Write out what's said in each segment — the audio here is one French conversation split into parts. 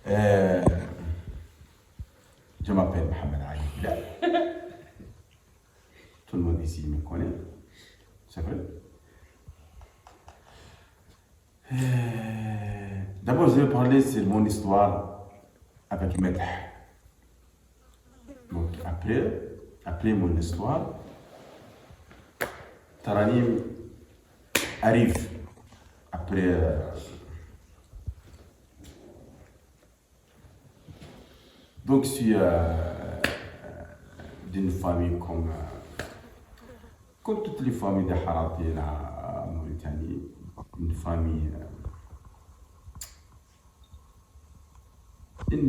Euh, je m'appelle Mohamed Aïd. Tout le monde ici me connaît. C'est vrai. D'abord, je vais parler de mon histoire avec Medh. Donc, après mon histoire, Taranim arrive après. Donc, je suis d'une famille comme toutes les familles de Harati en Mauritanie, une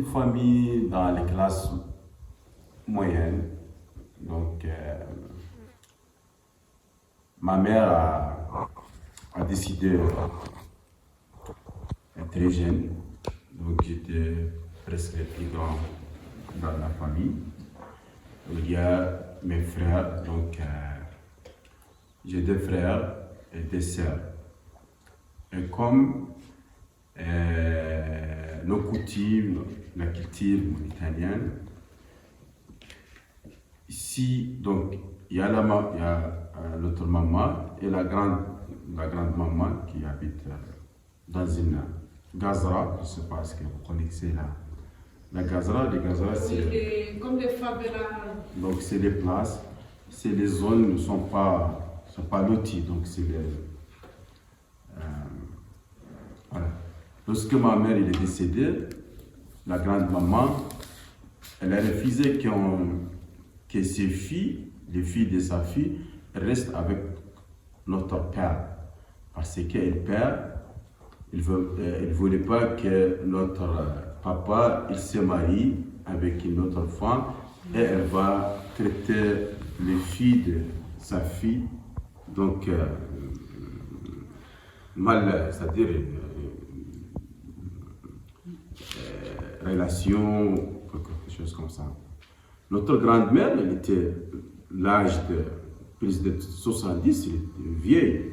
famille dans les classes moyennes. Donc, ma mère a décidé très jeune, donc j'étais presque le plus grand dans la famille. Il y a mes frères, donc j'ai deux frères et deux sœurs. Et comme nos coutumes, la culture mauritanienne, ici, donc, il y a l'autre maman et la grande maman qui habite dans une gazra. Je ne sais pas ce que vous connaissez là. La gazra, les gazra, c'est comme des favelas. Donc c'est les places, c'est les zones ne sont pas loties, donc c'est les voilà. Lorsque ma mère est décédée, la grande maman, elle a refusé que ses filles, les filles de sa fille, restent avec notre père, parce que le père, il ne voulait pas que notre papa il se marie avec une autre femme et elle va traiter les filles de sa fille, donc mal, c'est-à-dire une relation, quelque chose comme ça. Notre grand-mère, elle était l'âge de plus de 70, elle était vieille.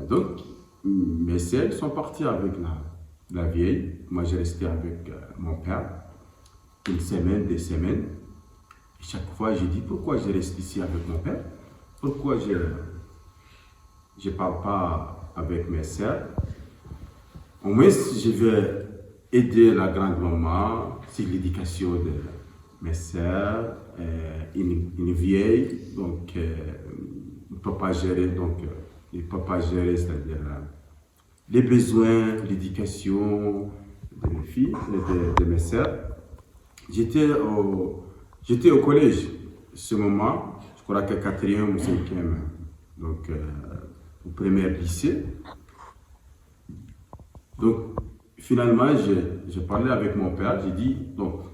Donc, mes sœurs sont parties avec la vieille. Moi, j'ai resté avec mon père une semaine, 2 semaines. Et chaque fois, j'ai dit pourquoi je reste ici avec mon père? Pourquoi je ne parle pas avec mes sœurs? Au moins, je vais aider la grande-maman sur l'éducation de mes sœurs, une vieille, donc il ne peut pas gérer, c'est-à-dire les besoins, l'éducation de mes filles, de mes sœurs. J'étais au collège, ce moment, je crois que 4e ou 5e, donc au premier lycée. Donc, finalement, j'ai parlé avec mon père, j'ai dit, donc,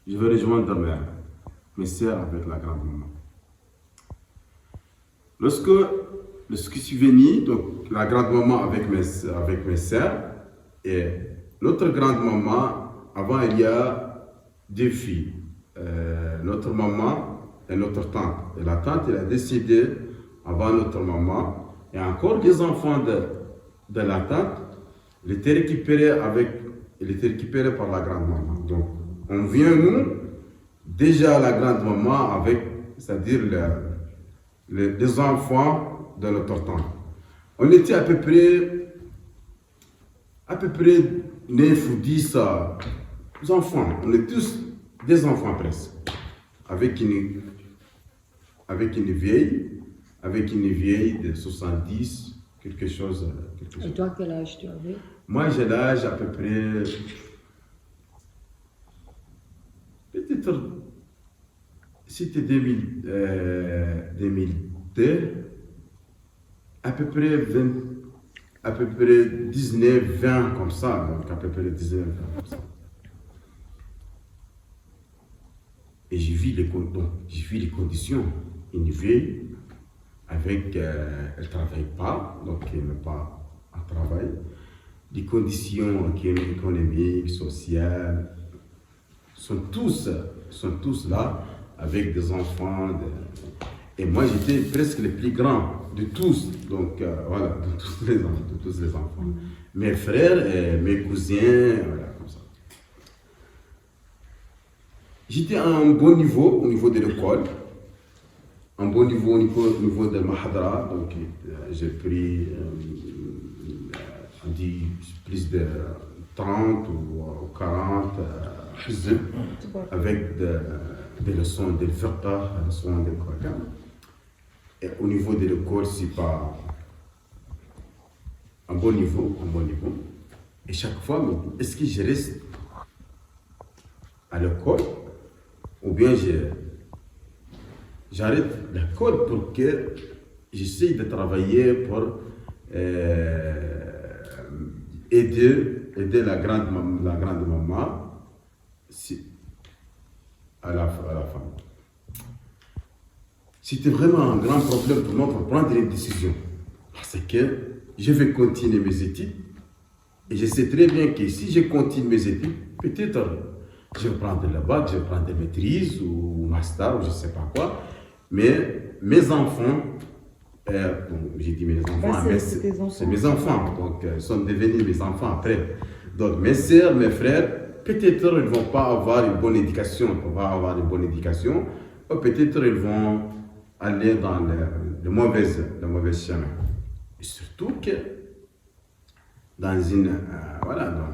je vais rejoindre mes sœurs avec la grande-maman. Lorsque je suis venu, donc, la grande-maman avec mes sœurs, et notre grande-maman, avant, il y a 2 filles, notre maman et notre tante. Et la tante, elle a décidé, avant notre maman, et encore des enfants de la tante, il était récupéré par la grande-maman. Donc, on vient, nous, déjà la grande-maman avec, c'est-à-dire les enfants de notre tante. On était à peu près 9 ou 10 enfants. On est tous des enfants presque. Avec une vieille de 70, quelque chose. Et toi, quel âge tu avais? Moi, j'ai l'âge à peu près, peut-être, c'était 2002, à peu près 19, 20 comme ça, donc à peu près 19, 20 comme ça. Et j'ai vu les conditions. Une vieille, avec, elle ne travaille pas, donc elle n'a pas un travail. Les conditions économiques, sociales, sont tous là, avec des enfants. Et moi, j'étais presque le plus grand de tous, donc voilà, de tous les enfants. mes frères et mes cousins, voilà, comme ça. J'étais à un bon niveau au niveau de l'école, un bon niveau au niveau de Mahadra, donc j'ai pris, on dit, plus de 30 ou 40 hizb avec des leçons de fiqh, des leçons de Coran. Et au niveau de l'école, c'est pas un bon niveau. Et chaque fois, est-ce que je reste à l'école ou bien j'arrête l'école pour que j'essaye de travailler pour aider la grande maman à la famille. C'était vraiment un grand problème pour moi pour prendre une décision. Parce que je vais continuer mes études et je sais très bien que si je continue mes études, peut-être je vais prendre le bac, je vais prendre des maîtrises ou master ou je ne sais pas quoi. Mais mes enfants, j'ai dit mes enfants, mais c'est mes enfants, donc ils sont devenus mes enfants après. Donc mes sœurs, mes frères, peut-être ils ne vont pas avoir une bonne éducation, ou peut-être ils vont aller dans le mauvais chemin. Et surtout que dans dans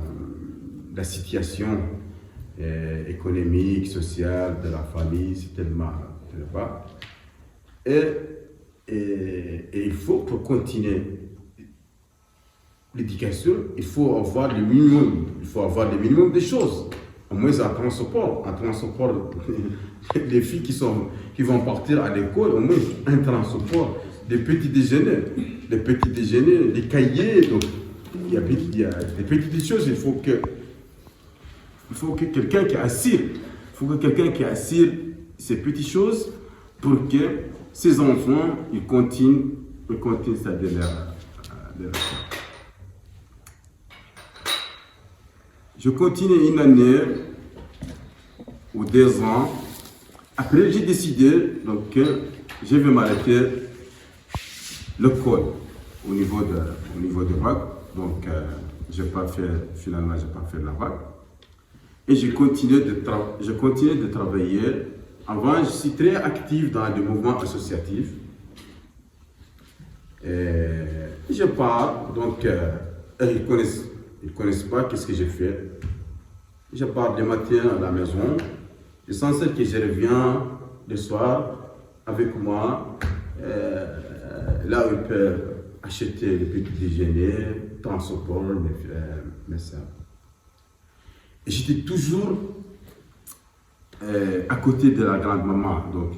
la situation économique, sociale de la famille, c'est tellement pas. Et il faut, pour continuer l'éducation, il faut avoir le minimum. Il faut avoir le minimum des choses. Au moins un transport. Les filles qui vont partir à l'école, au moins un transport, des petits déjeuners, des cahiers. Donc, il y a des petites choses. Il faut que quelqu'un qui assure. Ces petites choses pour que ces enfants ils continuent c'est-à-dire leur. Je continue une année ou 2 ans. Après, j'ai décidé donc, que je vais m'arrêter l'école au niveau de bac. Donc, finalement, je n'ai pas fait la bac. Et je continue de travailler. Avant, je suis très actif dans le mouvement associatif. Et je pars, donc ils ne connaissent pas qu'est-ce que j'ai fait. Je pars le matin à la maison. L'essentiel que je reviens le soir avec moi. Là où ils peuvent acheter les petits déjeuners, transport, mes soeurs. Et j'étais toujours à côté de la grande-maman. Donc,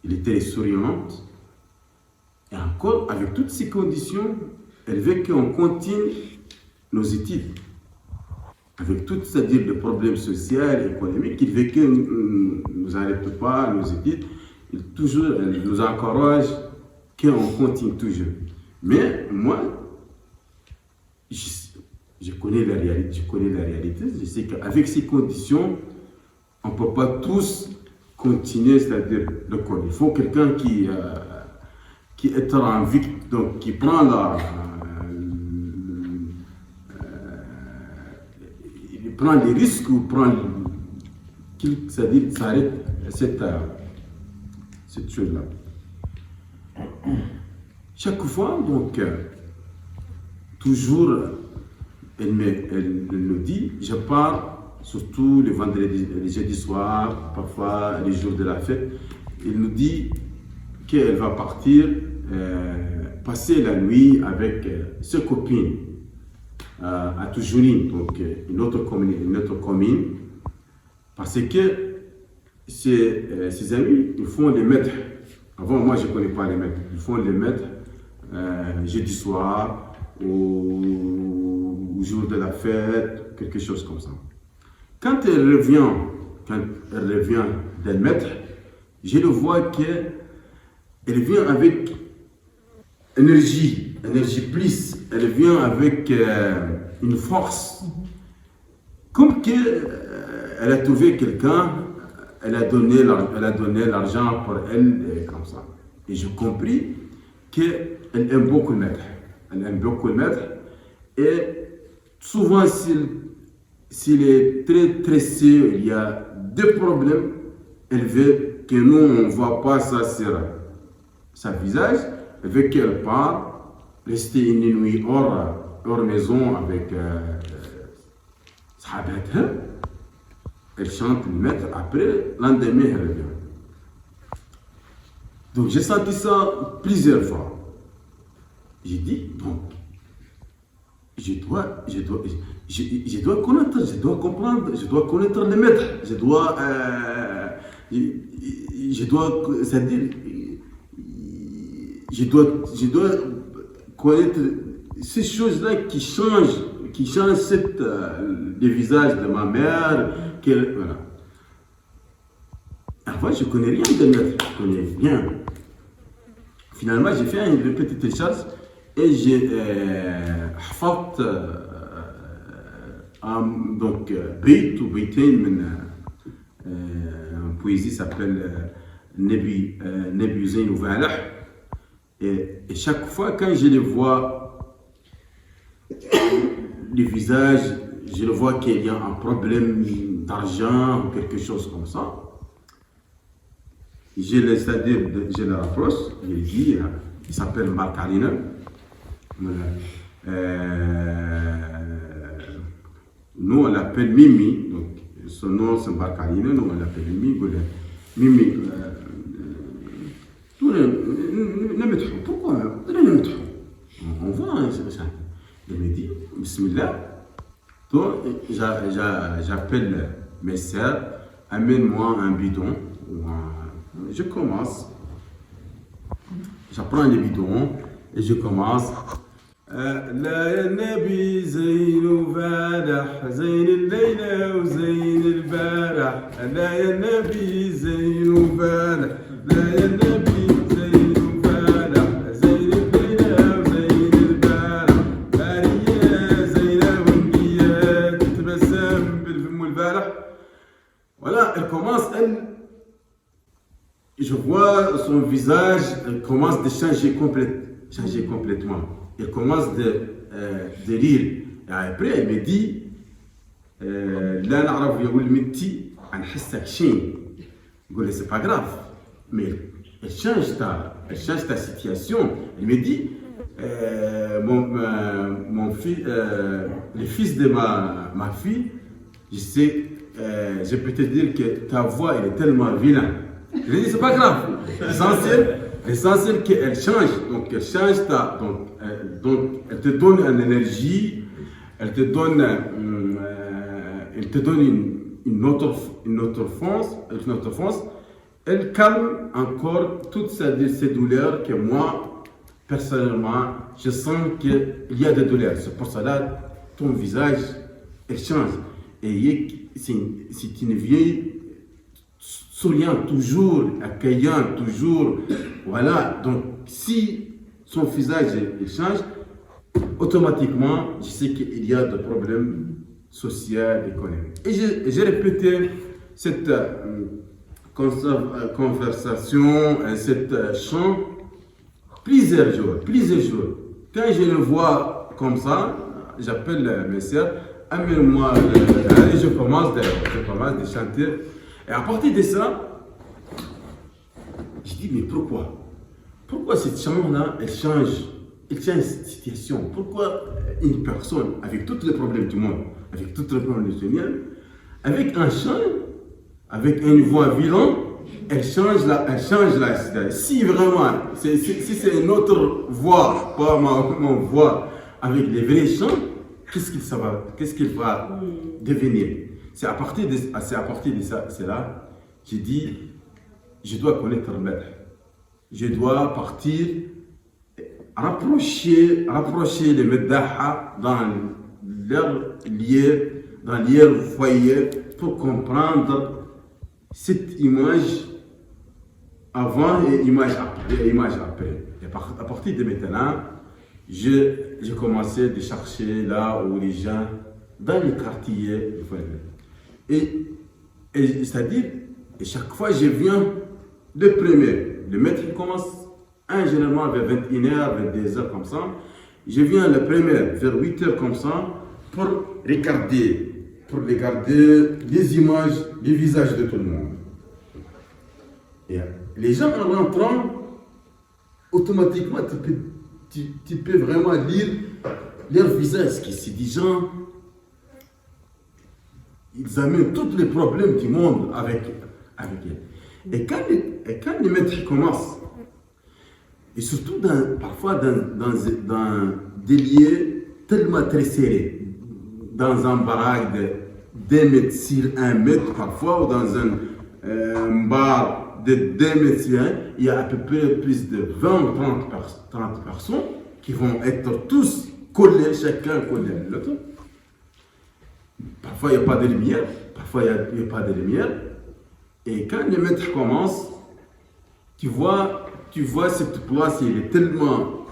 elle était souriante. Et encore, avec toutes ces conditions, elle veut qu'on continue nos études. Avec tout, c'est-à-dire le problème social et économique, il veut que nous n'arrêtons pas nos études. Elle nous encourage qu'on continue toujours. Mais moi, je connais la réalité. Je sais qu'avec ces conditions, on ne peut pas tous continuer, c'est-à-dire l'école. Il faut quelqu'un qui est en vie, donc qui prend il prend les risques ou c'est-à-dire qu'il s'arrête cette chose-là. Chaque fois, donc, toujours, elle nous dit, je pars, surtout le vendredi, le jeudi soir, parfois les jours de la fête, elle nous dit qu'elle va partir passer la nuit avec ses copines à Toujouni, donc une autre commune, parce que ses amis, ils font les maîtres. Avant, moi, je ne connais pas les maîtres. Ils font les maîtres jeudi soir, au jour de la fête, quelque chose comme ça. Quand elle revient d'un maître, je le vois qu'elle vient avec énergie plus, elle vient avec une force. Comme qu'elle a trouvé quelqu'un, elle a donné l'argent pour elle, et comme ça. Et j'ai compris qu'elle aime beaucoup le maître. elle aime beaucoup le maître. Et souvent, s'il est très stressé, il y a des problèmes, elle veut que nous, on ne voit pas ça sur sa visage, elle veut qu'elle part, rester une nuit hors maison avec sahabatha. Elle chante le maître, après, lendemain, elle revient. Donc, j'ai senti ça plusieurs fois. J'ai dit, donc, je dois connaître, je dois comprendre, je dois connaître le maître, c'est-à-dire, je dois connaître ces choses-là qui changent le visage de ma mère. Voilà. Avant, je ne connais rien de maître, je connais rien. Finalement, j'ai fait une petite recherche et j'ai حفظت donc بيت وبيتين من une poésie s'appelle Nebi Zain ou Valah. Et chaque fois quand je les vois, les visages, je le vois qu'il y a un problème d'argent ou quelque chose comme ça. C'est-à-dire, je le rapproche, je lui dis, il s'appelle Marc Alina. Nous on l'appelle Mimi, donc son nom c'est Marc Alina, nous on l'appelle Mimi. Mimi, pourquoi on voit ça. Il me dit, Bismillah, toi, j'appelle mes sœurs, amène-moi un bidon. Je commence, j'apprends les bidons et je commence. لا يا النبي زين وفالح زين الليلة وزين البارح لا يا النبي زين وفالح لا يا النبي زين وفالح زين الليلة وزين البارح هانية زينة ونقية تتبسم بالفم والبارح. Voilà, elle commence, je vois son visage, elle commence de changer complètement. Elle commence de rire. Et après, elle me dit, لا نعرف يا ولمتي نحسك شين. Je dis, c'est pas grave, mais elle change ta situation. Elle me dit, mon fils, le fils de ma fille, je peux te dire que ta voix elle est tellement vilaine. Je lui dis, c'est pas grave. L'essentiel qu'elle change. Donc, elle change donc, elle te donne une énergie, elle te donne une autre force. Elle calme encore toutes ces douleurs que moi, personnellement, je sens qu'il y a des douleurs. C'est pour cela ton visage, elle change. Et c'est une vieille souriant toujours, accueillant toujours. Voilà, donc si son visage il change, automatiquement, je sais qu'il y a des problèmes sociaux, économiques. Et j'ai répété cette conversation, cette chant, plusieurs jours. Quand je le vois comme ça, j'appelle mes sœurs, amène-moi, et je commence de chanter. Et à partir de ça, je dis, mais pourquoi? Pourquoi cette chanson-là, elle change cette situation? Pourquoi une personne, avec tous les problèmes du monde, avec tous les problèmes du Seigneur, avec un chant, avec une voix violente, elle change la situation. Si vraiment, si c'est une autre voix, pas ma voix, avec les vrais chants, qu'est-ce qu'il va devenir? C'est à partir de ça, c'est là, j'ai dit, je dois connaître le maître. Je dois partir, rapprocher les Meddaha dans leur lieu, dans leur foyer, pour comprendre cette image avant et image après. Et à partir de maintenant, j'ai commencé à chercher là où les gens, dans les quartiers, et c'est-à-dire, et chaque fois je viens le premier. Le maître commence généralement vers 21h, 22h comme ça. Je viens la première, vers 8 heures comme ça, pour regarder les images, les visages de tout le monde. Et les gens en rentrant, automatiquement, tu peux vraiment lire leur visage. C'est des gens, ils amènent tous les problèmes du monde avec eux. Et quand les maîtres commencent, et surtout parfois dans des lieux tellement très serrés, dans un baraque de 2 mètres sur 1 mètre parfois, ou dans un bar de 2 mètres sur 1, il y a à peu près plus de 20 ou 30 personnes qui vont être tous collés, chacun collé à l'autre. Parfois il n'y a pas de lumière, parfois il n'y a pas de lumière. Et quand les maîtres commencent, tu vois cette place, elle est tellement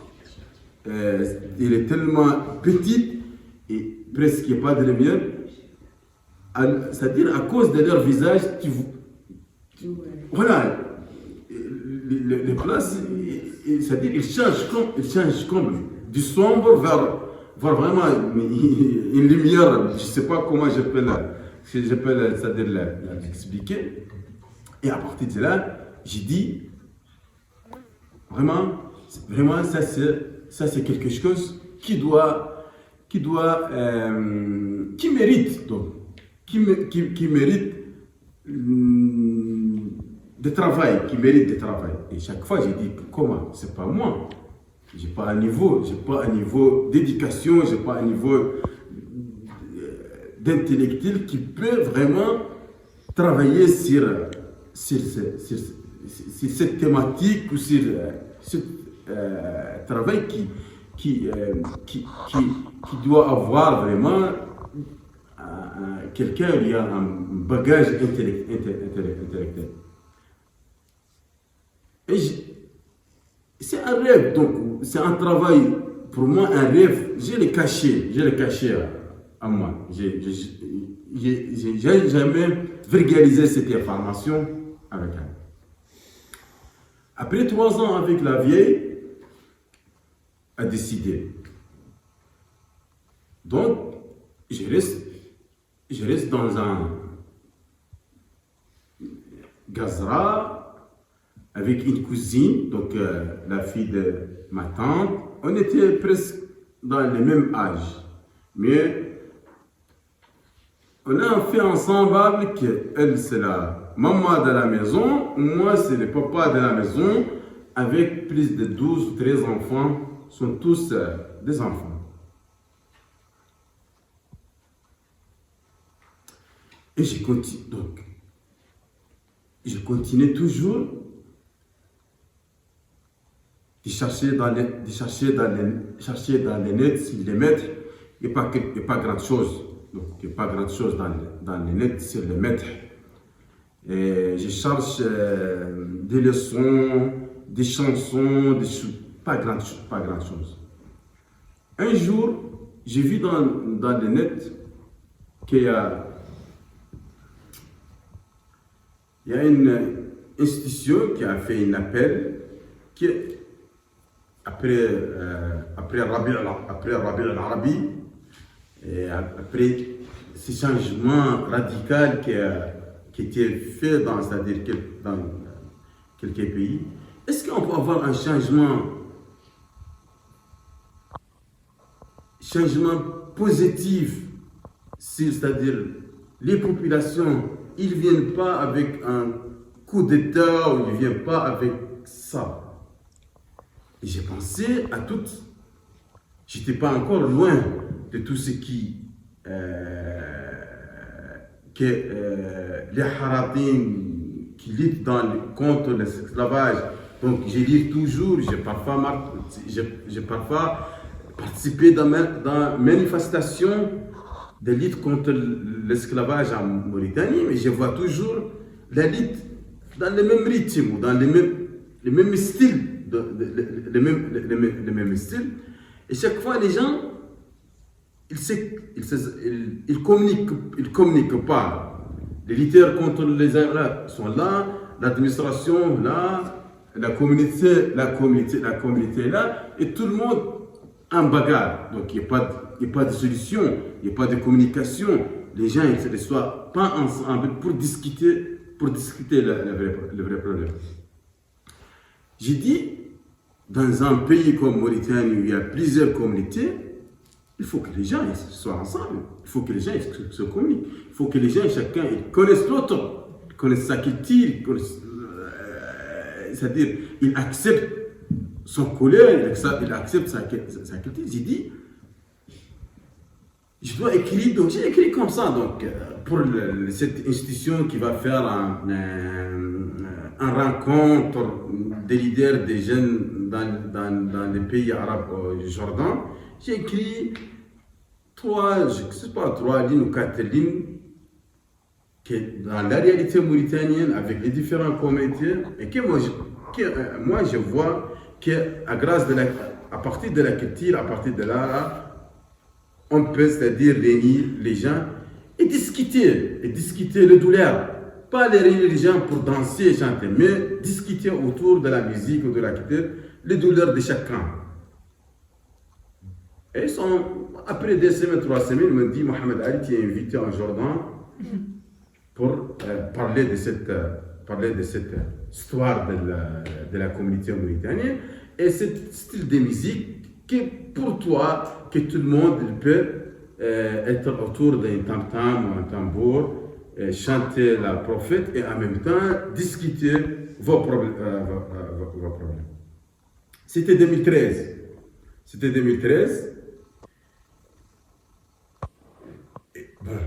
petite et presque il n'y a pas de lumière. C'est-à-dire à cause de leur visage, voilà, les places, c'est-à-dire ils changent comme du sombre vers vraiment une lumière. Je ne sais pas comment j'appelle, c'est-à-dire l'expliquer. Et à partir de là, j'ai dit, vraiment, ça c'est quelque chose qui mérite, donc, qui mérite de travail, Et chaque fois, j'ai dit, comment? C'est pas moi. J'ai pas un niveau d'éducation, j'ai pas un niveau d'intellectuel qui peut vraiment travailler sur cette thématique ou sur ce travail qui doit avoir vraiment quelqu'un qui a un bagage intellectuel. Et c'est un rêve, donc c'est un travail, pour moi un rêve, je l'ai caché à moi. J'ai jamais vulgarisé cette information avec elle. Après 3 ans avec la vieille, a décidé. Donc, je reste dans un gazra avec une cousine, donc la fille de ma tante. On était presque dans le même âge, mais on a fait ensemble qu'elle c'est la maman de la maison, moi c'est le papa de la maison, avec plus de 12 ou 13 enfants, sont tous des enfants. Et je continue toujours de chercher dans les nets, sur les maîtres, il n'y a pas grand chose. Donc, il n'y a pas grand chose dans les nets sur les maîtres. Et je cherche des leçons, des chansons, pas grand chose. Un jour, j'ai vu dans les nets qu'il y a une institution qui a fait un appel qui, après Rabi' al-Arabi, et après ces changements radicaux qui étaient faits dans quelques pays, est-ce qu'on peut avoir un changement positif, c'est-à-dire les populations, ils ne viennent pas avec un coup d'État ou ils ne viennent pas avec ça. Et j'ai pensé à tout. Je n'étais pas encore loin de tout ce les haratim qui luttent contre l'esclavage. Donc je lis toujours, j'ai parfois participé dans manifestations de lutte contre l'esclavage en Mauritanie, mais je vois toujours la lutte dans le même rythme, dans le même style. Le même style. Et chaque fois, les gens, ils communiquent pas. Les leaders contre les Arabes sont là, l'administration là, la communauté là, et tout le monde un bagarre. Donc, il n'y a pas de solution, il n'y a pas de communication. Les gens ne se reçoivent pas ensemble pour discuter le vrai problème. J'ai dit, dans un pays comme Mauritanie où il y a plusieurs communautés, il faut que les gens soient ensemble. Il faut que les gens se communiquent. Il faut que les gens, chacun, connaissent l'autre, connaissent sa culture, c'est-à-dire, il accepte son couleur, il accepte sa culture. J'ai dit, je dois écrire, donc j'ai écrit comme ça, donc, pour cette institution qui va faire un rencontre des leaders des jeunes dans les pays arabes au Jordan. J'ai écrit trois lignes ou 4 lignes que dans la réalité mauritanienne, avec les différents communautés, et que moi je vois qu'à partir de la culture, à partir de l'art, on peut, c'est-à-dire réunir les gens et discuter le douleur. Pas les réunir les gens pour danser et chanter, mais discuter autour de la musique ou de la culture, les douleurs de chacun. Et après 2 semaines, 3 semaines, il me dit, Mohamed Ali, tu es invité en Jordan pour parler de cette histoire de la communauté mauritanienne et ce style de musique que pour toi, que tout le monde peut être autour d'un tam-tam ou un tambour, chanter la prophète et en même temps discuter vos problèmes. C'était 2013. Bon,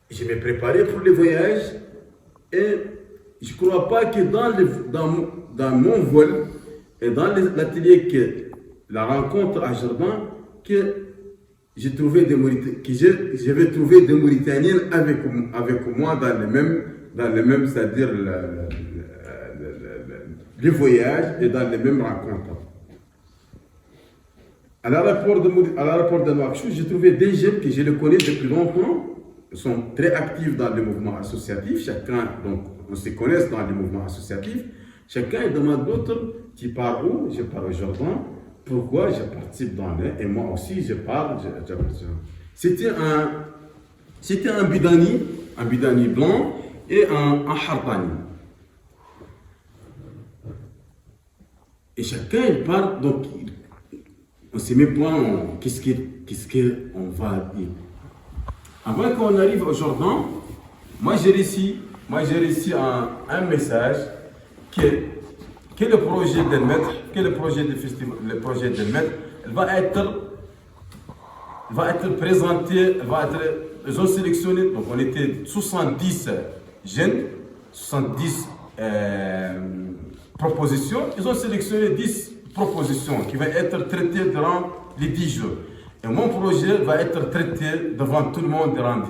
je m'ai préparé pour le voyage et je ne crois pas que dans mon vol et dans l'atelier que la rencontre à Jordan, que j'avais trouvé des Mauritaniennes avec moi dans le même, c'est-à-dire le voyage et dans les mêmes rencontres. À l'aéroport de Nouakchott, j'ai trouvé des jeunes que je les connais depuis longtemps. Ils sont très actifs dans le mouvement associatif. Chacun, donc, on se connaît dans le mouvement associatif. Chacun demande l'autre, tu pars où? Je pars au Jordan. Pourquoi? Je participe dans l'air et moi aussi je parle. C'était un bidani blanc et un hartani. Et chacun il parle, donc on ne sait même pas qu'est-ce qu'on va dire. Avant qu'on arrive au Jordan, moi j'ai reçu un message que le projet de maître, que le projet de festival, le projet de maître, va être présenté, ils ont sélectionné, donc on était 70 jeunes, 70 propositions, ils ont sélectionné 10 propositions qui vont être traitées durant les 10 jours. Et mon projet va être traité devant tout le monde durant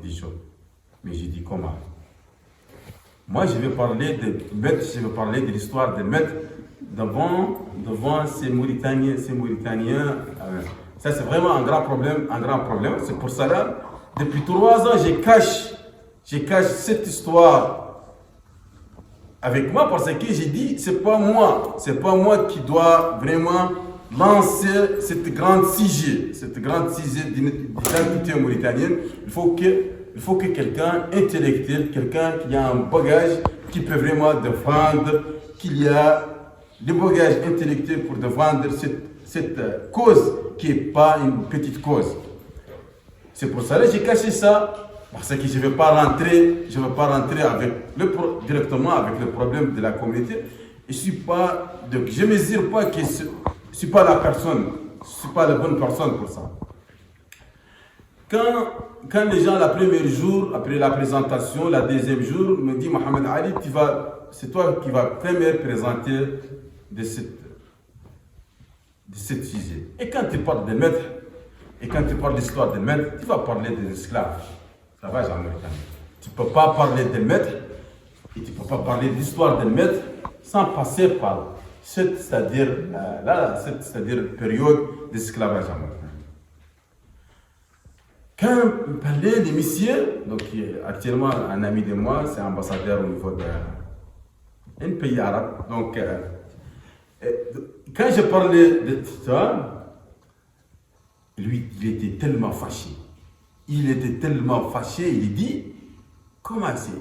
10 jours. Mais j'ai dit comment? Moi, je vais parler de maître, je vais parler de l'histoire des maîtres devant ces Mauritaniens. Ça, c'est vraiment un grand problème. C'est pour cela, depuis 3 ans, je cache cette histoire avec moi parce que j'ai dit, c'est pas moi qui dois vraiment lancer cette grande sujet d'identité mauritanienne. Il faut que quelqu'un intellectuel, quelqu'un qui a un bagage, qui peut vraiment défendre, qu'il y a le bagage intellectuel pour défendre cette cause qui n'est pas une petite cause. C'est pour ça que j'ai caché ça, parce que je ne vais pas rentrer directement avec le problème de la communauté. Je ne mesure pas que je ne suis pas la personne, je ne suis pas la bonne personne pour ça. Quand les gens, le premier jour, après la présentation, le deuxième jour, me disent Mohamed Ali, c'est toi qui vas premier présenter de cette sujet. Et quand tu parles des maîtres, et quand tu parles de l'histoire des maîtres, tu vas parler des esclaves. Esclavage en Mauritanie. Tu ne peux pas parler des maîtres, et tu ne peux pas parler de l'histoire des maîtres sans passer par c'est-à-dire période d'esclavage en Mauritanie. Quand on parlait des messieurs, donc actuellement un ami de moi, c'est ambassadeur au niveau d'un pays arabe. Donc, quand je parlais de ça, Lui, il était tellement fâché. Il dit, comment c'est?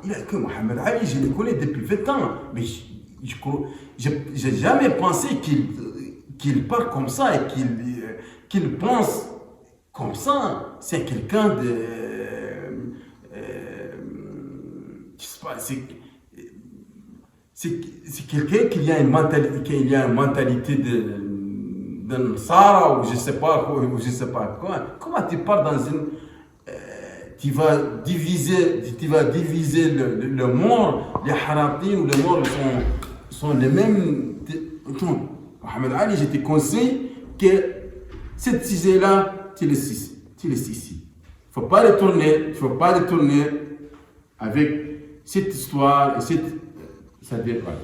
Il a que Mohamed Ali, je le connais depuis 20 ans, mais je n'ai jamais pensé qu'il parle comme ça et qu'il pense comme ça. C'est quelqu'un de... c'est quelqu'un qui a une mentalité d'un Sahara ou je sais pas quoi. Comment tu pars dans une... tu vas diviser le monde, les Haratim ou le monde sont les mêmes. Mohamed Ali, je te conseille que cette sujet-là, tu laisses ici. Il ne faut pas retourner avec cette histoire et c'est-à-dire, voilà.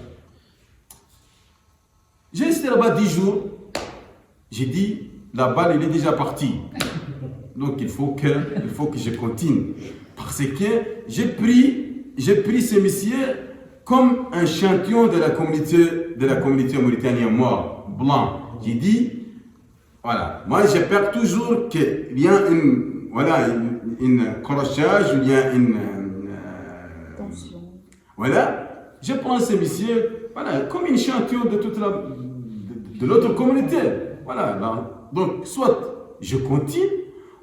J'ai resté là-bas 10 jours. J'ai dit, la balle, elle est déjà partie. Donc, il faut que je continue. Parce que j'ai pris ce monsieur comme un champion de la communauté mauritanienne mort, blanc. J'ai dit, voilà, moi, je perds toujours qu'il y a une crochage, il y a une tension. Voilà, je prends ce monsieur, voilà, comme une champion de l'autre communauté. Voilà, donc soit je continue,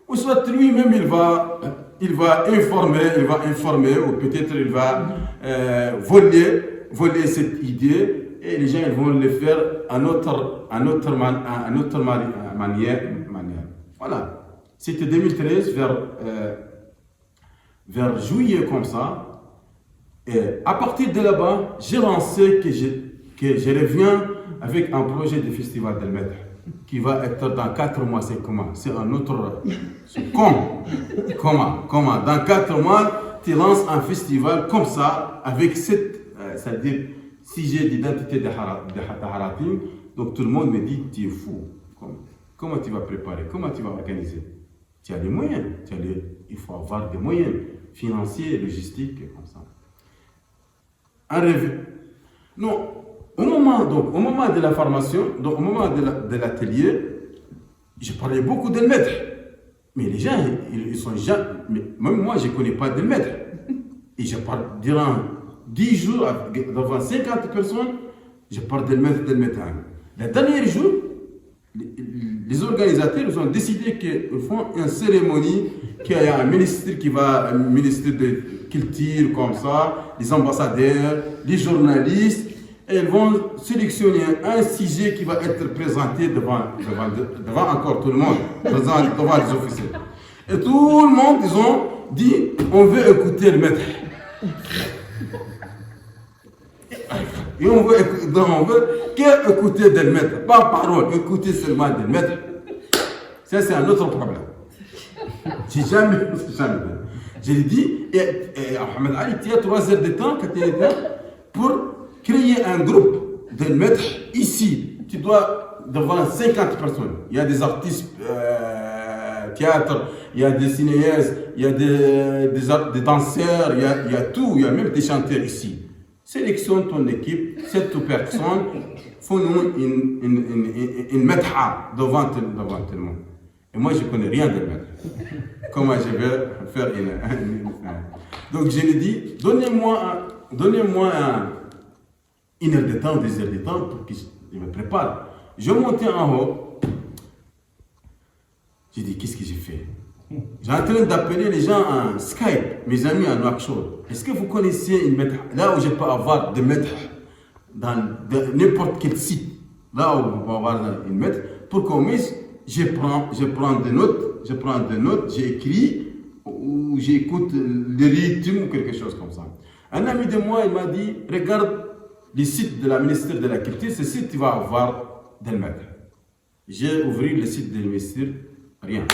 ou soit lui-même il va informer, ou peut-être il va voler cette idée, et les gens ils vont le faire à notre manière. Voilà, c'était 2013, vers juillet comme ça. Et à partir de là-bas, j'ai lancé que je reviens avec un projet de festival d'El Medh qui va être dans 4 mois. C'est comment? C'est un autre... Comment? Dans 4 mois, tu lances un festival comme ça, avec c'est-à-dire sujet d'identité de Haratim. Donc tout le monde me dit, tu es fou. Comment tu vas préparer? Comment tu vas organiser? Tu as les moyens. Il faut avoir des moyens financiers, logistiques, comme ça. Un rêve. Non, au moment de la formation, donc au moment de l'atelier, je parlais beaucoup d'El Medh. Mais les gens, ils sont jamais. Même moi, je ne connais pas d'El Medh. Et je parle durant 10 jours, devant 50 personnes, je parle d'El Medh. Le dernier jour, les organisateurs ont décidé qu'ils font une cérémonie, qu'il y a un ministre de culture comme ça, les ambassadeurs, les journalistes, et ils vont sélectionner un sujet qui va être présenté devant encore tout le monde, devant les officiers. Et tout le monde, ils ont dit, on veut écouter le maître. Et on veut écouter Del Medh, pas parole, écouter seulement Del Medh. Ça, c'est un autre problème. J'ai jamais. Je l'ai dit, et Mohamed Ali, tu as 3 heures de temps, 4 heures de temps, pour créer un groupe Del Medh ici. Tu dois devant 50 personnes. Il y a des artistes théâtre, il y a des cinéastes, il y a des danseurs, il y a tout, il y a même des chanteurs ici. Sélectionne ton équipe, 7 personnes, fais-nous une medha devant tout le monde. Et moi, je ne connais rien de medha. Comment je vais faire une... Donc, je lui dis, donnez-moi 1 heure de temps, 2 heures de temps pour que je me prépare. Je montais en haut. J'ai dit, qu'est-ce que j'ai fait? J'ai en train d'appeler les gens en Skype, mes amis en Nouakchott. Est-ce que vous connaissez une medha? Là où je peux avoir des medha, dans n'importe quel site, là où on peut avoir une medha, pour qu'on puisse, je prends des notes, j'écris, ou j'écoute le rythme ou quelque chose comme ça. Un ami de moi, il m'a dit, regarde les sites de la ministère de la Culture, ce site, tu vas avoir des medha. J'ai ouvert le site du ministère, rien.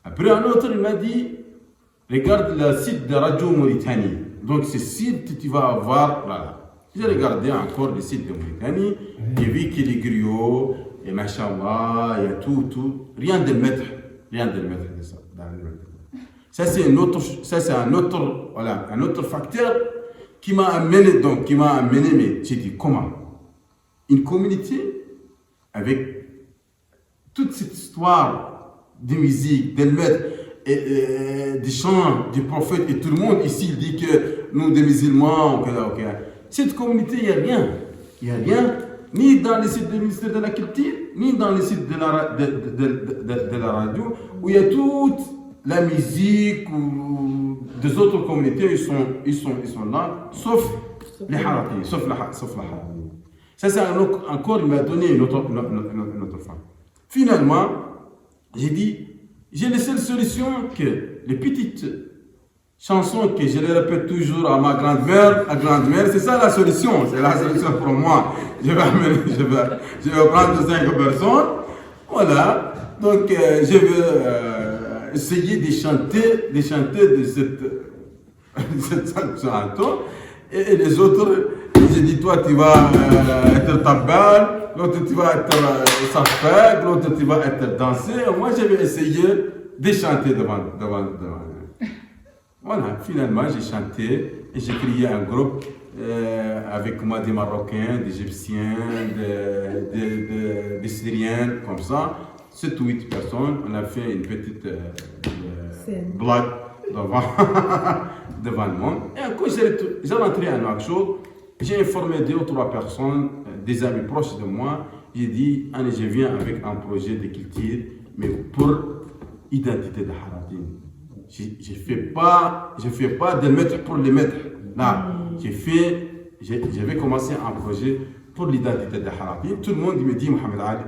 Après un autre, il m'a dit, regarde le site de Radio Mauritanie. Donc ce site, tu vas avoir, voilà. J'ai regardé encore le site de Mauritanie, j'ai vu qu'il y a des griots, et machallah, il y a tout, rien de mettre de ça. Ça c'est un autre facteur qui m'a amené, mais j'ai dit, comment? Une communauté avec toute cette histoire de musique, des maîtres, des chants du prophète, et tout le monde ici dit que nous, des musulmans, cette communauté, il n'y a rien. Il n'y a rien, ni dans les sites du ministère de la Culture, ni dans les sites de la radio, où il y a toute la musique ou des autres communautés, ils sont là, sauf les haratis, sauf la haratis. Ça, c'est encore, il m'a donné une autre femme. Finalement, j'ai dit, j'ai la seule solution que les petites chansons que je les répète toujours à ma grand-mère, c'est ça la solution, c'est la solution pour moi. Je vais prendre 5 personnes, voilà. Donc, je vais essayer de chanter de cette chanson, et les autres, j'ai dit, toi, tu vas être tabbal, l'autre, tu vas être safek, l'autre, tu vas être dansé. Moi, je vais essayer de chanter devant. Voilà, finalement, j'ai chanté et j'ai créé un groupe avec moi des Marocains, des Égyptiens, des Syriens, comme ça. 7 ou 8 personnes, on a fait une petite blague devant le monde. Et quand j'ai rentré à Nouakchott, j'ai informé 2 ou 3 personnes, des amis proches de moi. J'ai dit, allez, je viens avec un projet de culture, mais pour identité de Haratin. Je ne fais pas de maître pour les maîtres. Là, j'avais commencé un projet pour l'identité de Haratin. Tout le monde me dit, Mohamed Ali,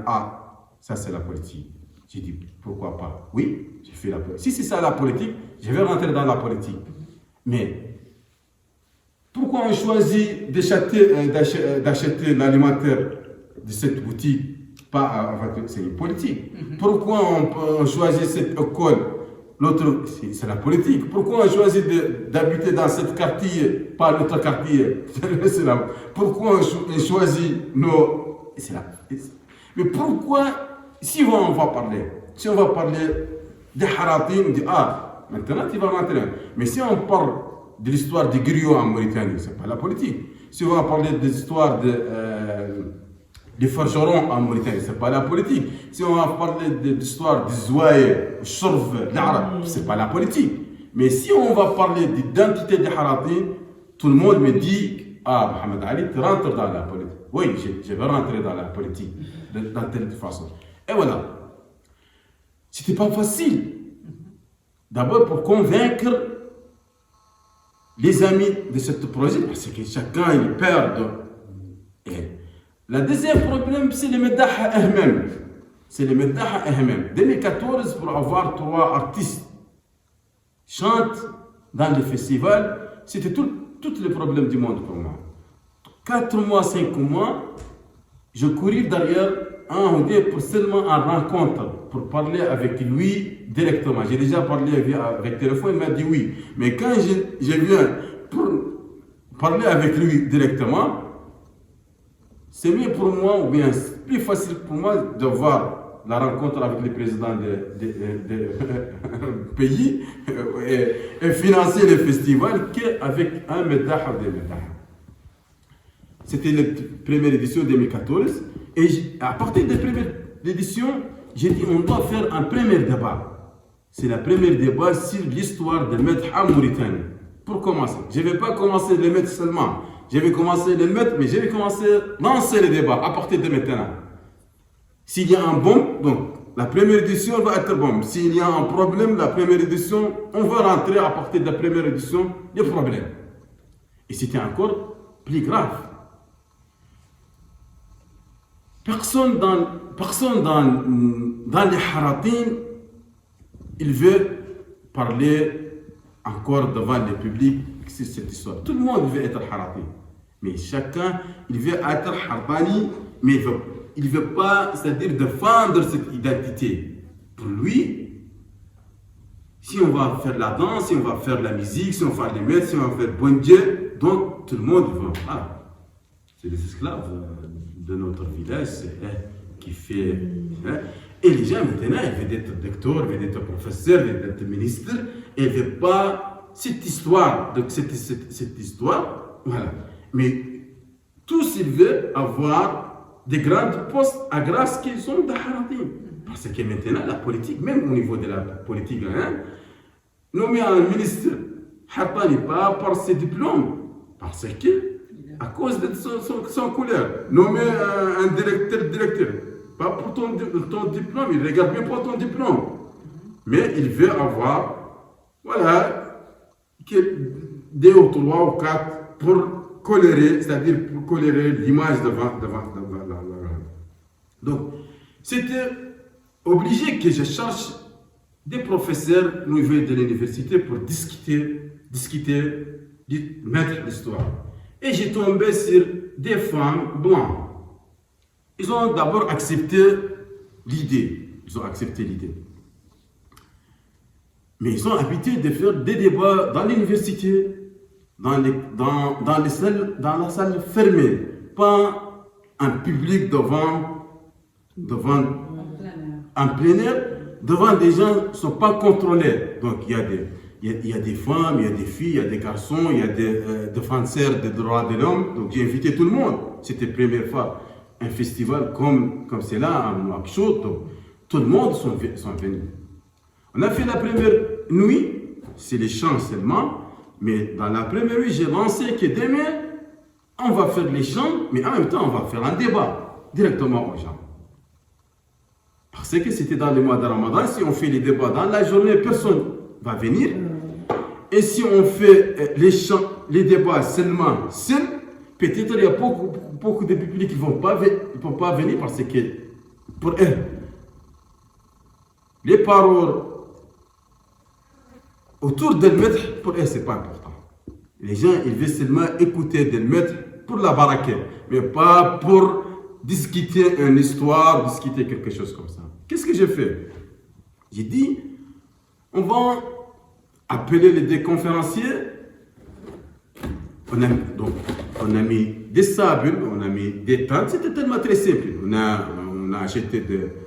ça c'est la politique. J'ai dit, pourquoi pas? Oui, j'ai fait la politique. Si c'est ça la politique, je vais rentrer dans la politique. Mais pourquoi on choisit d'acheter l'alimentaire de cette boutique? C'est une politique. Pourquoi on choisit cette école? L'autre, c'est la politique. Pourquoi on choisit d'habiter dans cet quartier, pas l'autre quartier? Pourquoi on choisit nos... Mais pourquoi, si on va parler des Haratin, on dit, maintenant tu vas rentrer. Mais si on parle de l'histoire des griots en Mauritanie, ce n'est pas la politique. Si on va parler de l'histoire des forgerons en Mauritanie, ce n'est pas la politique. Si on va parler de l'histoire des Zouaïs, Chourf, l'Arab, ce n'est pas la politique. Mais si on va parler d'identité des Haratin, tout le monde me dit, Mohamed Ali, tu rentres dans la politique. Oui, je vais rentrer dans la politique, de telle façon. Et voilà. C'était pas facile. D'abord pour convaincre les amis de ce projet, parce que chacun il perd. Et le deuxième problème, c'est les médailles eux-mêmes. C'est les médailles eux-mêmes. 2014, pour avoir 3 artistes chantent dans le festival, c'était tous les problèmes du monde pour moi. 4 mois, 5 mois, je courais derrière un ou deux pour seulement en rencontre, pour parler avec lui directement. J'ai déjà parlé avec téléphone, il m'a dit oui. Mais quand je viens pour parler avec lui directement, c'est mieux pour moi, ou bien c'est plus facile pour moi de voir la rencontre avec les présidents des pays et financer le festival qu'avec un médaille ou des médailles. C'était la première édition 2014. Et à partir de la première édition, j'ai dit on doit faire un premier débat. C'est le premier débat sur l'histoire des maîtres en Mauritanie. Pour commencer, je ne vais pas commencer les maîtres seulement. Je vais commencer les maîtres, mais je vais commencer à lancer le débat à partir de maintenant. S'il y a un bombe, donc la première édition va être bombe. S'il y a un problème, la première édition, on va rentrer à partir de la première édition, les problèmes. Et c'était encore plus grave. Personne dans les Haratin, il veut parler encore devant le public sur cette histoire. Tout le monde veut être Haratin. Mais chacun, il veut être Haratani, mais il ne veut pas, c'est-à-dire défendre cette identité. Pour lui, si on va faire la danse, si on va faire la musique, si on va faire les maîtres, si on va faire bon Dieu, donc tout le monde veut. C'est les esclaves de notre village qui fait. Et les gens maintenant, ils veulent être docteur, ils veulent être professeur, ils veulent être ministre, et ils ne veulent pas cette histoire. Donc cette histoire, voilà. Mais tous ils veulent avoir des grands postes à grâce qu'ils sont des Haratin. Parce que maintenant, la politique, même au niveau de la politique, nommer un ministre, n'est pas par ses diplômes, parce que, à cause de son couleur, nommer un directeur, pas pour ton diplôme, il ne regarde bien pour ton diplôme, mais il veut avoir, voilà, deux ou trois ou quatre pour colorer, c'est-à-dire pour colorer l'image devant. Donc, c'était obligé que je cherche des professeurs au niveau de l'université pour discuter, mettre l'histoire. Et j'ai tombé sur des femmes blanches. Ils ont d'abord accepté l'idée. Mais ils sont habitués de faire des débats dans l'université, dans la salle fermée, pas en public devant en plein air, devant des gens qui ne sont pas contrôlés. Donc il y a des femmes, il y a des filles, il y a des garçons, il y a des défenseurs des droits de l'homme. Donc j'ai invité tout le monde. C'était la première fois un festival comme c'est là, à Nouakchott. Donc tout le monde sont venus. On a fait la première nuit, c'est les chants seulement, mais dans la première nuit, j'ai lancé que demain, on va faire les chants, mais en même temps, on va faire un débat directement aux gens. Parce que c'était dans le mois de Ramadan, si on fait les débats dans la journée, personne ne va venir. Et si on fait les débats seulement seul, peut-être il y a beaucoup de publics qui ne vont pas venir parce que pour eux, les paroles autour d'un maître, pour eux, ce n'est pas important. Les gens, ils veulent seulement écouter d'un maître pour la baraquer, mais pas pour discuter une histoire, discuter quelque chose comme ça. Qu'est-ce que j'ai fait? J'ai dit, on va appeler les deux conférenciers. On a mis des sables, on a mis des tentes, c'était tellement très simple. On a acheté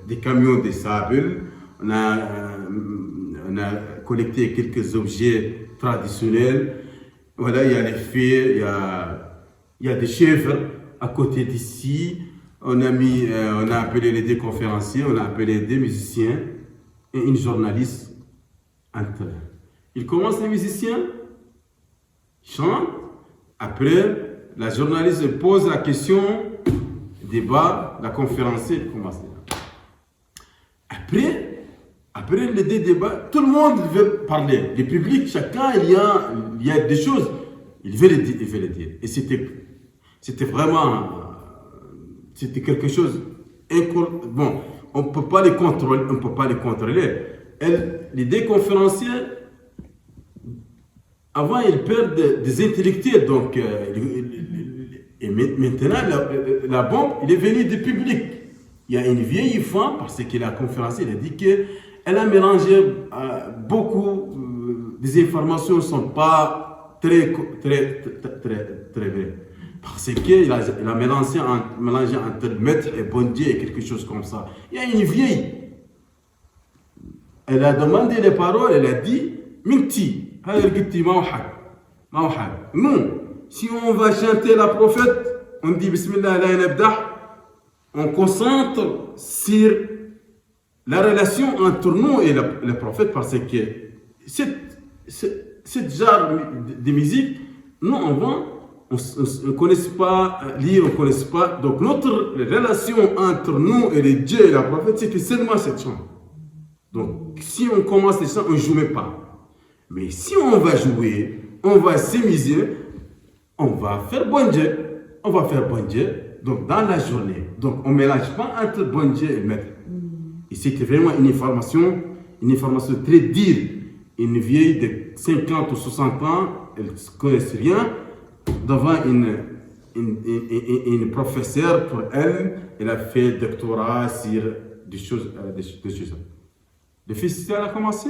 des camions de sable, on a collecté quelques objets traditionnels. Voilà, il y a les fées, il y a des chèvres à côté d'ici. On a appelé les deux conférenciers, on a appelé des musiciens et une journaliste entre eux. Ils commencent, les musiciens, chantent. Après, la journaliste pose la question, débat, la conférencier commence. Après les deux débats, tout le monde veut parler. Le public, chacun, il y a des choses, il veut les dire. Et c'était vraiment, c'était quelque chose, bon, on ne peut pas les contrôler. Les deux conférenciers, avant, ils perdent des intellectuels. Donc, et maintenant, la bombe, il est venu du public. Il y a une vieille femme, parce que la conférencière, elle a dit qu'elle a mélangé beaucoup, des informations ne sont pas très vraies. Parce qu'elle a mélangé entre le maître et bon Dieu et quelque chose comme ça. Il y a une vieille. Elle a demandé les paroles, elle a dit, Minti. Non, si on va chanter la prophète, on dit Bismillah la nabdah, on concentre sur la relation entre nous et le prophète parce que cette genre de musique, nous on ne connaît pas lire, on ne connaît pas. Donc notre relation entre nous et les dieux et la prophète, c'est que seulement cette chant. Donc si on commence les chants, on ne joue même pas. Mais si on va jouer, on va s'amuser, on va faire bon Dieu, donc dans la journée. Donc on ne mélange pas entre bon Dieu et maître. Et c'était vraiment une information très dure. Une vieille de 50 ou 60 ans, elle ne connaît rien, devant une professeure, pour elle a fait doctorat sur des choses. Le festival a commencé.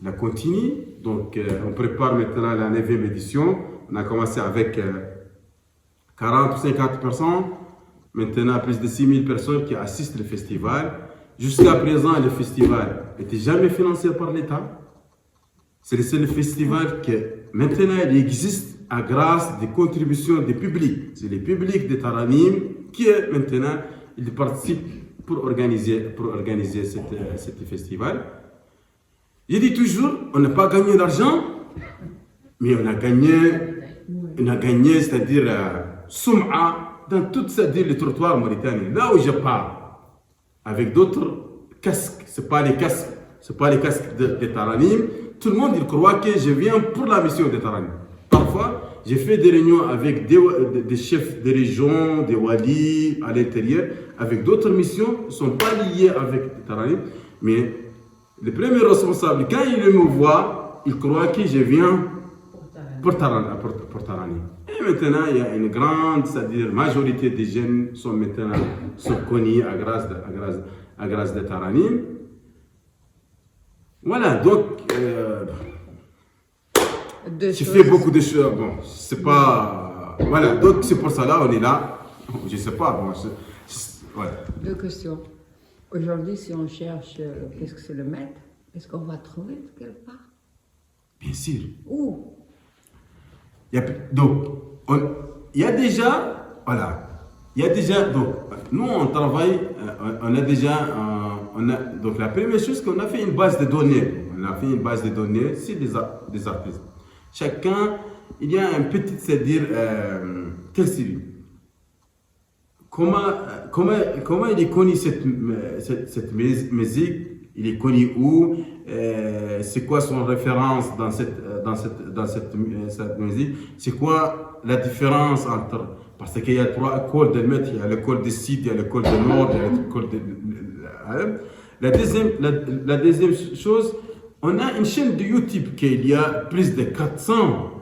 On a continué, donc on prépare maintenant la 9e édition. On a commencé avec 40 ou 50 personnes. Maintenant, plus de 6000 personnes qui assistent au festival. Jusqu'à présent, le festival n'était jamais financé par l'État. C'est le seul festival qui maintenant il existe grâce des contributions des publics. C'est les publics de Taranim qui maintenant ils participent pour organiser ce festival. J'ai dit toujours, on n'a pas gagné d'argent, mais on a gagné, c'est-à-dire Soum'a, dans tout, c'est-à-dire le trottoir mauritanien. Là où je pars, avec d'autres casques, c'est pas les casques de Taranim. Tout le monde il croit que je viens pour la mission de Taranim. Parfois, j'ai fait des réunions avec des chefs de région, des walis à l'intérieur, avec d'autres missions qui ne sont pas liées avec Taranim. Mais le premier responsable, quand il me voit, il croit que je viens pour Taranim. Et maintenant, il y a une grande, c'est-à-dire majorité des jeunes sont connus à grâce de Taranim. Voilà, donc, j'ai fait beaucoup de choses. Bon, c'est pas. Voilà, donc c'est pour ça là, on est là. Je sais pas, bon, voilà. Deux questions. Aujourd'hui, si on cherche qu'est-ce que c'est le maître, est-ce qu'on va trouver quelque part? Bien sûr. Où? Donc, il y a déjà, voilà, donc, nous on travaille, on a déjà, donc la première chose qu'on a fait une base de données. On a fait une base de données sur des artistes. Chacun, il y a un petit, c'est-à-dire, quel style? Comment il est connu cette musique? Il est connu où? C'est quoi son référence dans cette musique? C'est quoi la différence entre... Parce qu'il y a 3 écoles de maître, il y a l'école du Sud, il y a l'école du Nord, il y a l'école de... La deuxième chose, on a une chaîne de YouTube qu'il y a plus de 400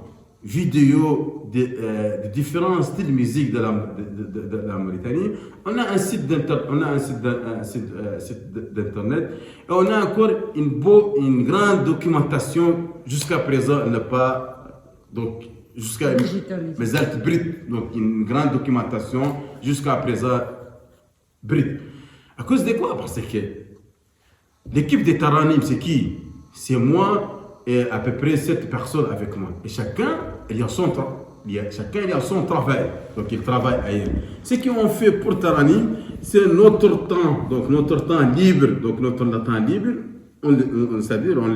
vidéos de différents styles de musique de la Mauritanie. On a un site d'internet et on a encore une grande documentation jusqu'à présent, elle n'est pas donc jusqu'à mais elle brute, donc une grande documentation jusqu'à présent brute. À cause de quoi? Parce que l'équipe de Taranim, c'est qui? C'est moi et à peu près 7 personnes avec moi. Et chacun, il a son travail. Donc il travaille ailleurs. Ce qu'on fait pour Taranim, c'est notre temps. Donc notre temps libre. Donc notre temps libre, c'est-à-dire on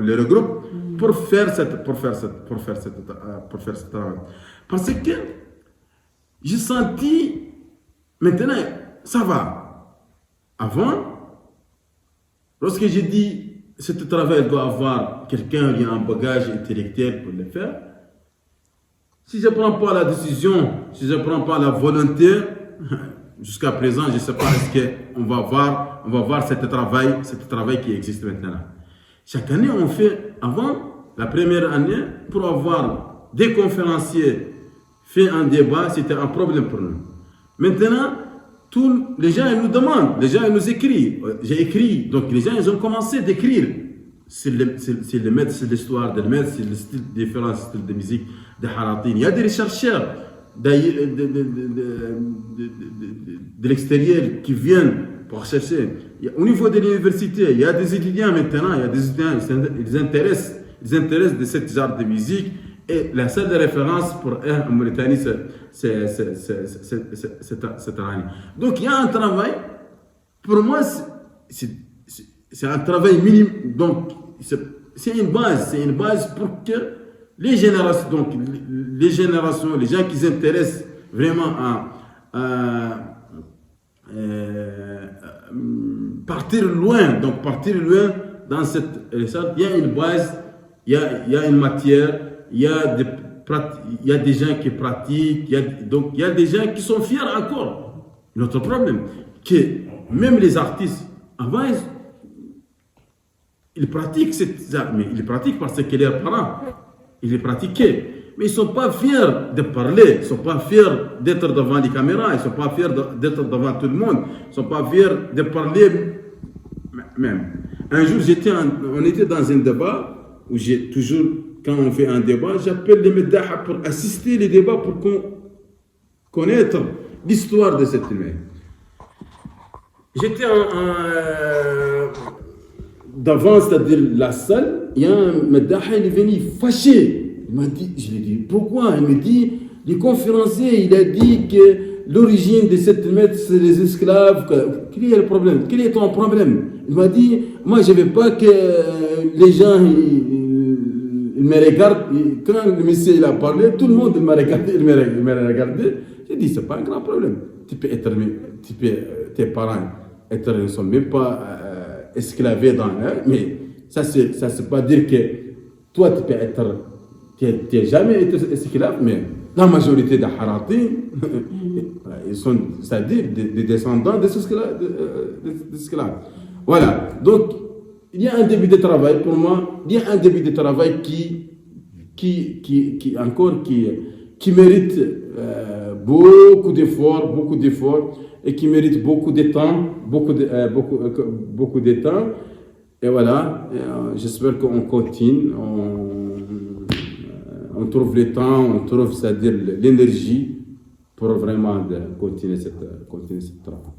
le regroupe pour faire cette travail. Parce que j'ai senti, maintenant, ça va. Avant, lorsque j'ai dit, ce travail doit avoir quelqu'un qui a un bagage intellectuel pour le faire. Si je ne prends pas la décision, si je ne prends pas la volonté, jusqu'à présent, je ne sais pas est-ce qu'on va voir ce travail qui existe maintenant. Chaque année, on fait, avant la première année, pour avoir des conférenciers fait un débat, c'était un problème pour nous. Maintenant, les gens ils nous demandent, les gens ils nous écrivent. J'ai écrit, donc les gens ils ont commencé d'écrire sur le maître, sur l'histoire de maître, sur le style, différents styles de musique de Haratin. Il y a des chercheurs de l'extérieur qui viennent pour chercher. Au niveau de l'université, il y a des étudiants maintenant, ils intéressent de ce genre de musique. Et la seule référence pour en Mauritanie, c'est Taranim. Donc il y a un travail, pour moi, c'est un travail minime. Donc c'est une base pour que les générations, les gens qui s'intéressent vraiment à partir loin dans cette recherche, il y a une base, il y a une matière. Il y a des gens qui pratiquent, donc il y a des gens qui sont fiers encore. Notre problème, que même les artistes, avant, ils pratiquent mais ils pratiquent parce que leurs parents, ils les pratiquaient. Mais ils ne sont pas fiers de parler, ils ne sont pas fiers d'être devant les caméras, ils ne sont pas fiers d'être devant tout le monde, ils ne sont pas fiers de parler même. Un jour, on était dans un débat où j'ai toujours... Quand on fait un débat, j'appelle les médias pour assister les débats pour connaître l'histoire de cette mer. J'étais devant, c'est-à-dire la salle, il y a un média, il est venu fâché. Il m'a dit, je lui ai dit, pourquoi? Il me dit, le conférencier, il a dit que l'origine de cette méthode, c'est les esclaves. Quel est le problème? Quel est ton problème? Il m'a dit, moi je ne veux pas que les gens ils me regardent. Quand le monsieur il a parlé, tout le monde m'a regardé, il m'a regardé. J'ai dit, c'est pas un grand problème. Tes parents ne sont même pas esclavés dans mais ça c'est pas dire que toi tu peux être, tu n'as jamais été esclave, mais la majorité des Haratis, ils sont, c'est-à-dire des descendants des esclaves. Voilà, donc il y a un début de travail pour moi, il y a un début de travail qui mérite beaucoup d'efforts et qui mérite beaucoup de temps, beaucoup de temps. Et voilà, j'espère qu'on continue, on trouve le temps, on trouve, c'est-à-dire l'énergie pour vraiment continuer cette travail.